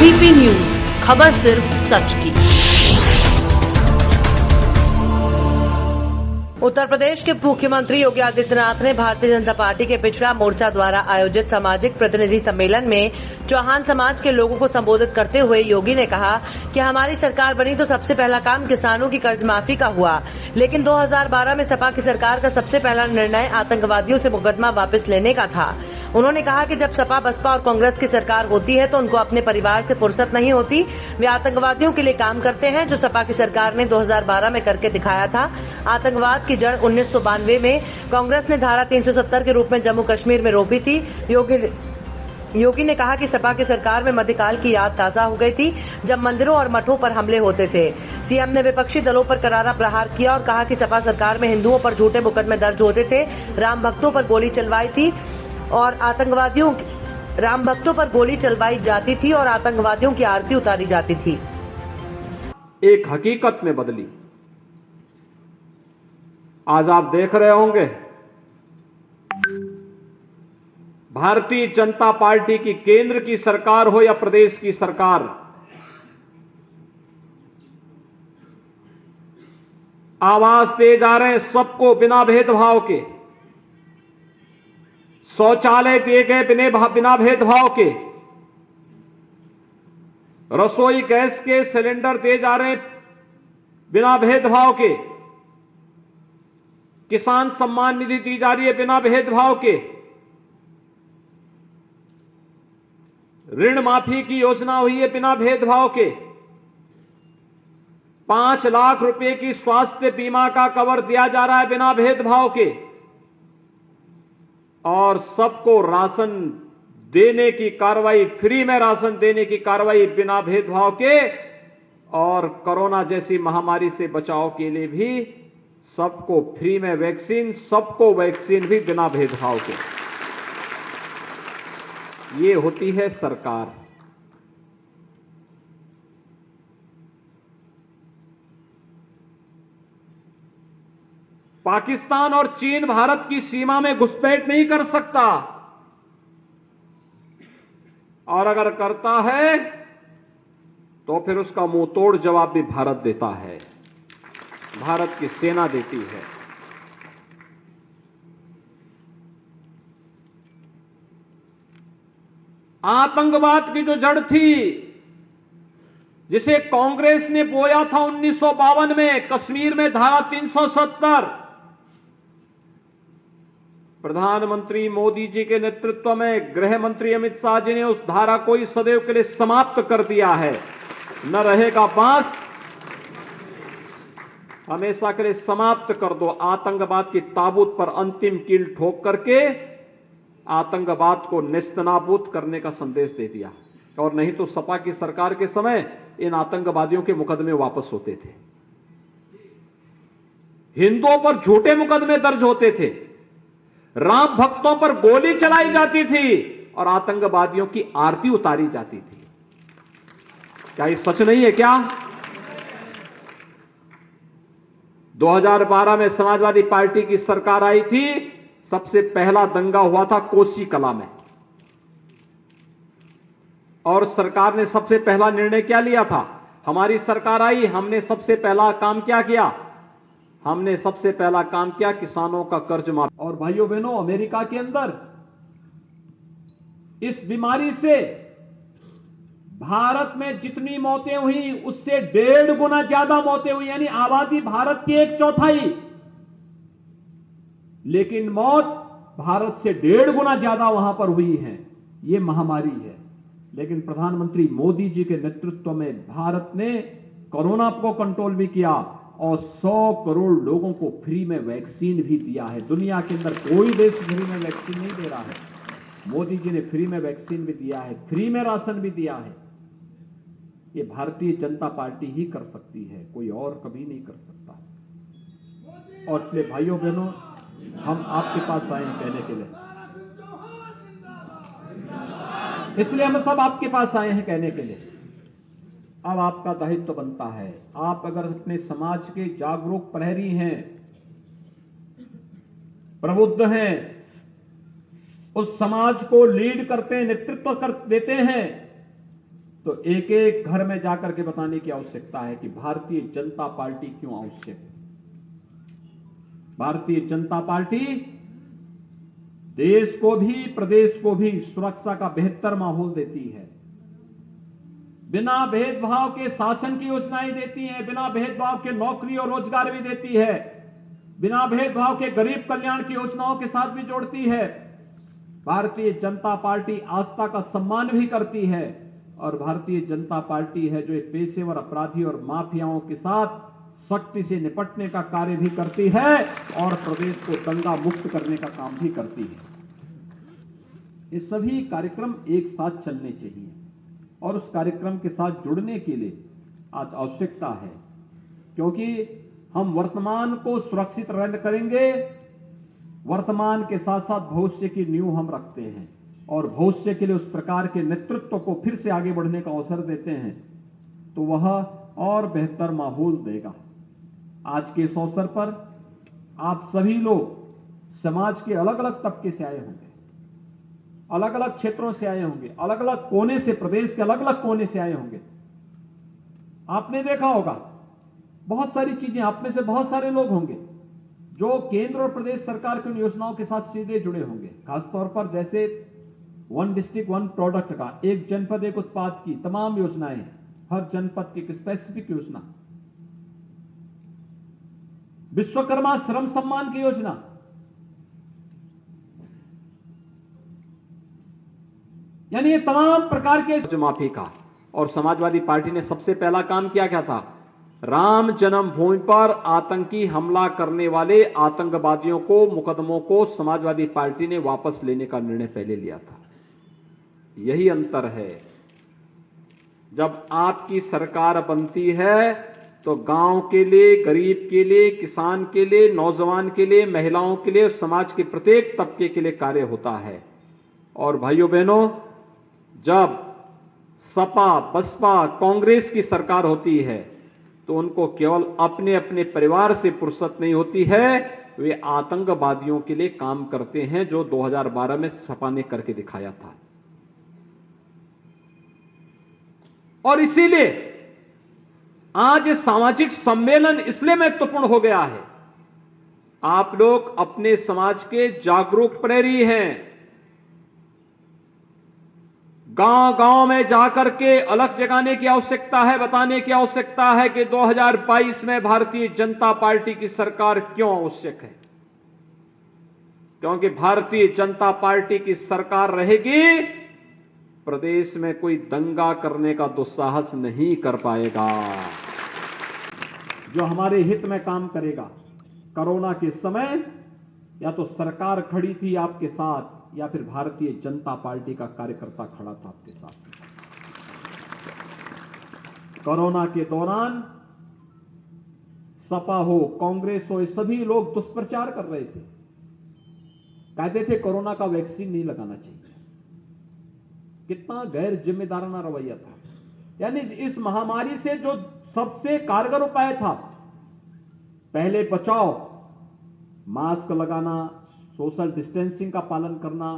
ABP news, खबर सिर्फ सच की। उत्तर प्रदेश के मुख्यमंत्री योगी आदित्यनाथ ने भारतीय जनता पार्टी के पिछड़ा मोर्चा द्वारा आयोजित सामाजिक प्रतिनिधि सम्मेलन में चौहान समाज के लोगों को संबोधित करते हुए योगी ने कहा कि हमारी सरकार बनी तो सबसे पहला काम किसानों की कर्ज माफी का हुआ, लेकिन 2012 में सपा की सरकार का सबसे पहला निर्णय आतंकवादियों से मुकदमा वापस लेने का था। उन्होंने कहा कि जब सपा, बसपा और कांग्रेस की सरकार होती है तो उनको अपने परिवार से फुर्सत नहीं होती। वे आतंकवादियों के लिए काम करते हैं, जो सपा की सरकार ने 2012 में करके दिखाया था। आतंकवाद की जड़ 1992 में कांग्रेस ने धारा 370 के रूप में जम्मू कश्मीर में रोपी थी। योगी ने कहा कि सपा की सरकार में मध्यकाल की याद ताजा हो गई थी, जब मंदिरों और मठों पर हमले होते थे। सीएम ने विपक्षी दलों पर करारा प्रहार किया और कहा कि सपा सरकार में हिंदुओं पर झूठे मुकदमे दर्ज होते थे, राम भक्तों पर गोली चलवाई थी और राम भक्तों पर गोली चलवाई जाती थी और आतंकवादियों की आरती उतारी जाती थी। एक हकीकत में बदली। आज आप देख रहे होंगे भारतीय जनता पार्टी की केंद्र की सरकार हो या प्रदेश की सरकार, आवाज दे जा रहे हैं सबको बिना भेदभाव के, शौचालय दिए गए बिना भेदभाव के, रसोई गैस के सिलेंडर दिए जा रहे हैं बिना भेदभाव के, किसान सम्मान निधि दी जा रही है बिना भेदभाव के, ऋण माफी की योजना हुई है बिना भेदभाव के, 5 लाख रुपए की स्वास्थ्य बीमा का कवर दिया जा रहा है बिना भेदभाव के, और सबको राशन देने की कार्रवाई, फ्री में राशन देने की कार्रवाई बिना भेदभाव के, और कोरोना जैसी महामारी से बचाव के लिए भी सबको फ्री में वैक्सीन, सबको वैक्सीन भी बिना भेदभाव के। ये होती है सरकार। पाकिस्तान और चीन भारत की सीमा में घुसपैठ नहीं कर सकता, और अगर करता है तो फिर उसका मुंह तोड़ जवाब भी भारत देता है, भारत की सेना देती है। आतंकवाद की जो जड़ थी, जिसे कांग्रेस ने बोया था 1952 में कश्मीर में धारा 370, प्रधानमंत्री मोदी जी के नेतृत्व में गृह मंत्री अमित शाह जी ने उस धारा को ही सदैव के लिए समाप्त कर दिया है। न रहेगा बांस, हमेशा के लिए समाप्त कर दो। आतंकवाद की ताबूत पर अंतिम कील ठोक करके आतंकवाद को नेस्तनाबूद करने का संदेश दे दिया। और नहीं तो सपा की सरकार के समय इन आतंकवादियों के मुकदमे वापस होते थे, हिंदुओं पर झूठे मुकदमे दर्ज होते थे, राम भक्तों पर गोली चलाई जाती थी और आतंकवादियों की आरती उतारी जाती थी। क्या ये सच नहीं है क्या? 2012 में समाजवादी पार्टी की सरकार आई थी, सबसे पहला दंगा हुआ था कोसी कला में, और सरकार ने सबसे पहला निर्णय क्या लिया था? हमारी सरकार आई, हमने सबसे पहला काम क्या किया? हमने सबसे पहला काम किया किसानों का कर्ज माफ। और भाइयों बहनों, अमेरिका के अंदर इस बीमारी से भारत में जितनी मौतें हुई उससे 1.5 गुना ज्यादा मौतें हुई, यानी आबादी भारत की 1/4, लेकिन मौत भारत से 1.5 गुना ज्यादा वहां पर हुई है। यह महामारी है, लेकिन प्रधानमंत्री मोदी जी के नेतृत्व में भारत ने कोरोना को कंट्रोल भी किया और 100 करोड़ लोगों को फ्री में वैक्सीन भी दिया है। दुनिया के अंदर कोई देश फ्री में वैक्सीन नहीं दे रहा है, मोदी जी ने फ्री में वैक्सीन भी दिया है, फ्री में राशन भी दिया है। ये भारतीय जनता पार्टी ही कर सकती है, कोई और कभी नहीं कर सकता। और इसलिए भाइयों बहनों, हम आपके पास आए हैं कहने के लिए, इसलिए हम सब आपके पास आए हैं कहने के लिए, अब आपका दायित्व बनता है। आप अगर अपने समाज के जागरूक प्रहरी हैं, प्रबुद्ध हैं, उस समाज को लीड करते हैं, नेतृत्व कर देते हैं, तो एक एक घर में जाकर के बताने की आवश्यकता है कि भारतीय जनता पार्टी क्यों आवश्यक है। भारतीय जनता पार्टी देश को भी प्रदेश को भी सुरक्षा का बेहतर माहौल देती है, बिना भेदभाव के शासन की योजनाएं देती है, बिना भेदभाव के नौकरी और रोजगार भी देती है, बिना भेदभाव के गरीब कल्याण की योजनाओं के साथ भी जोड़ती है। भारतीय जनता पार्टी आस्था का सम्मान भी करती है और भारतीय जनता पार्टी है जो पेशेवर अपराधी और माफियाओं के साथ सख्ती से निपटने का कार्य भी करती है और प्रदेश को दंगा मुक्त करने का काम भी करती है। ये सभी कार्यक्रम एक साथ चलने चाहिए और उस कार्यक्रम के साथ जुड़ने के लिए आज आवश्यकता है, क्योंकि हम वर्तमान को सुरक्षित करेंगे, वर्तमान के साथ साथ भविष्य की नींव हम रखते हैं और भविष्य के लिए उस प्रकार के नेतृत्व को फिर से आगे बढ़ने का अवसर देते हैं तो वह और बेहतर माहौल देगा। आज के इस अवसर पर आप सभी लोग समाज के अलग अलग तबके से आए होंगे, अलग अलग क्षेत्रों से आए होंगे, अलग अलग कोने से, प्रदेश के अलग अलग कोने से आए होंगे। आपने देखा होगा बहुत सारी चीजें, आप में से बहुत सारे लोग होंगे जो केंद्र और प्रदेश सरकार की योजनाओं के साथ सीधे जुड़े होंगे। खासतौर पर जैसे वन डिस्ट्रिक्ट वन प्रोडक्ट का, एक जनपद एक उत्पाद की तमाम योजनाएं, हर जनपद की एक स्पेसिफिक योजना, विश्वकर्मा श्रम सम्मान की योजना, यानी ये तमाम प्रकार के माफी का। और समाजवादी पार्टी ने सबसे पहला काम किया क्या था? राम जन्मभूमि पर आतंकी हमला करने वाले आतंकवादियों को, मुकदमों को समाजवादी पार्टी ने वापस लेने का निर्णय पहले लिया था। यही अंतर है, जब आपकी सरकार बनती है तो गांव के लिए, गरीब के लिए, किसान के लिए, नौजवान के लिए, महिलाओं के लिए, समाज के प्रत्येक तबके के लिए कार्य होता है। और भाइयों बहनों, जब सपा, बसपा, कांग्रेस की सरकार होती है तो उनको केवल अपने अपने परिवार से फुर्सत नहीं होती है, वे आतंकवादियों के लिए काम करते हैं, जो 2012 में सपा ने करके दिखाया था। और इसीलिए आज सामाजिक सम्मेलन इसलिए महत्वपूर्ण हो गया है। आप लोग अपने समाज के जागरूक प्रहरी हैं। गांव गांव में जाकर के अलग जगाने की आवश्यकता है, बताने की आवश्यकता है कि 2022 में भारतीय जनता पार्टी की सरकार क्यों आवश्यक है। क्योंकि भारतीय जनता पार्टी की सरकार रहेगी, प्रदेश में कोई दंगा करने का दुस्साहस नहीं कर पाएगा। जो हमारे हित में काम करेगा। कोरोना के समय या तो सरकार खड़ी थी आपके साथ या फिर भारतीय जनता पार्टी का कार्यकर्ता खड़ा था आपके साथ। कोरोना के दौरान सपा हो, कांग्रेस हो, ये सभी लोग दुष्प्रचार कर रहे थे, कहते थे कोरोना का वैक्सीन नहीं लगाना चाहिए। कितना गैर जिम्मेदाराना रवैया था। यानी इस महामारी से जो सबसे कारगर उपाय था, पहले बचाव, मास्क लगाना, सोशल डिस्टेंसिंग का पालन करना,